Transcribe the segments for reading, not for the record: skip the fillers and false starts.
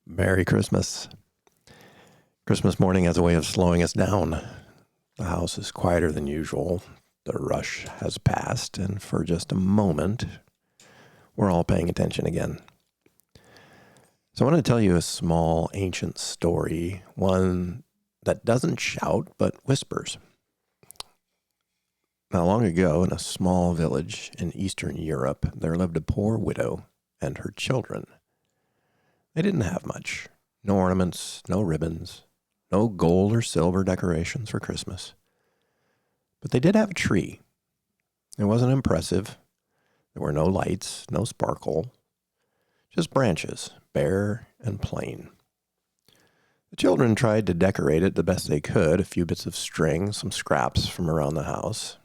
Merry Christmas. Christmas morning has a way of slowing us down. The house is quieter than usual. The rush has passed, and for just a moment, we're all paying attention again. So I want to tell you a small ancient story, one that doesn't shout but whispers. Now, long ago, in a small village in Eastern Europe, there lived a poor widow and her children. They didn't have much. No ornaments, no ribbons, no gold or silver decorations for Christmas. But they did have a tree. It wasn't impressive. There were no lights, no sparkle, just branches, bare and plain. The children tried to decorate it the best they could, a few bits of string, some scraps from around the house.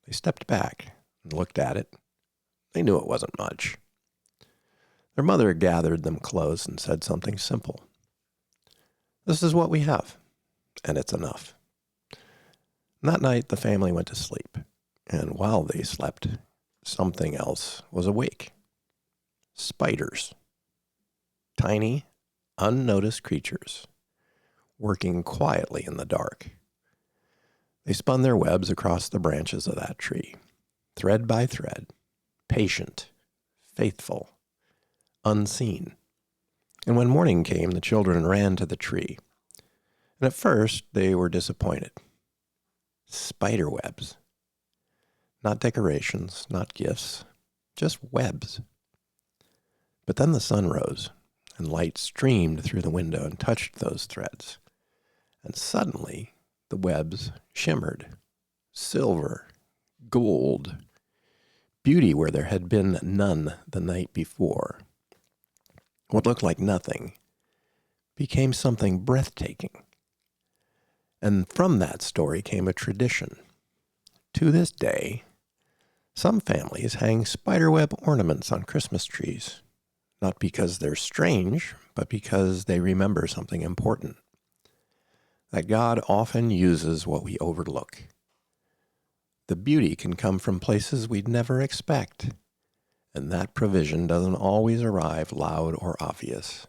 They stepped back and looked at it. They knew it wasn't much. Their mother gathered them close and said something simple. "This is what we have, and it's enough." And that night, the family went to sleep, and while they slept, something else was awake. Spiders. Tiny, unnoticed creatures, working quietly in the dark. They spun their webs across the branches of that tree, thread by thread, patient, faithful, unseen. And when morning came, the children ran to the tree. And at first, they were disappointed. Spider webs. Not decorations, not gifts, just webs. But then the sun rose, and light streamed through the window and touched those threads. And suddenly, the webs shimmered. Silver, gold, beauty where there had been none the night before. What looked like nothing became something breathtaking. And from that story came a tradition. To this day, some families hang spiderweb ornaments on Christmas trees, not because they're strange, but because they remember something important. That God often uses what we overlook. The beauty can come from places we'd never expect. And that provision doesn't always arrive loud or obvious.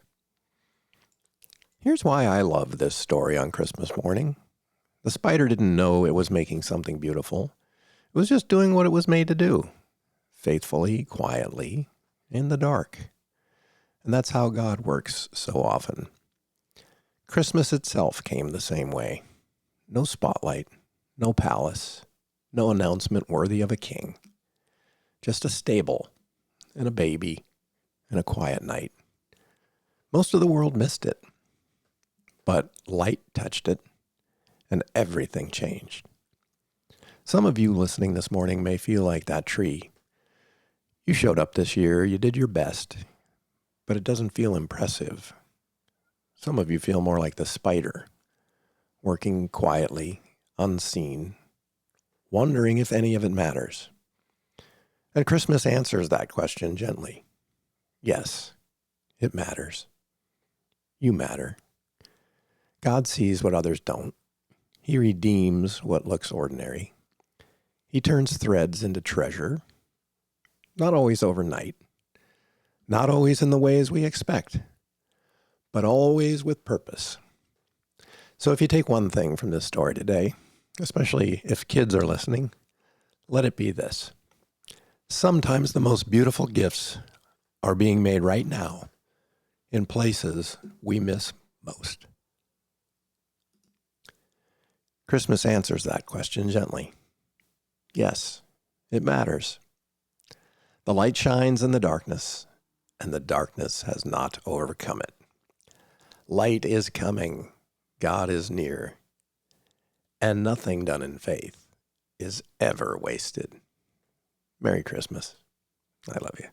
Here's why I love this story on Christmas morning. The spider didn't know it was making something beautiful. It was just doing what it was made to do, faithfully, quietly, in the dark. And that's how God works so often. Christmas itself came the same way. No spotlight, no palace, no announcement worthy of a king. Just a stable and a baby, and a quiet night. Most of the world missed it, but light touched it, and everything changed. Some of you listening this morning may feel like that tree. You showed up this year, you did your best, but it doesn't feel impressive. Some of you feel more like the spider, working quietly, unseen, wondering if any of it matters. And Christmas answers that question gently. Yes, it matters. You matter. God sees what others don't. He redeems what looks ordinary. He turns threads into treasure, not always overnight, not always in the ways we expect, but always with purpose. So if you take one thing from this story today, especially if kids are listening, let it be this. Sometimes the most beautiful gifts are being made right now in places we miss most. Christmas answers that question gently. Yes, it matters. The light shines in the darkness, and the darkness has not overcome it. Light is coming. God is near. And nothing done in faith is ever wasted. Merry Christmas. I love you.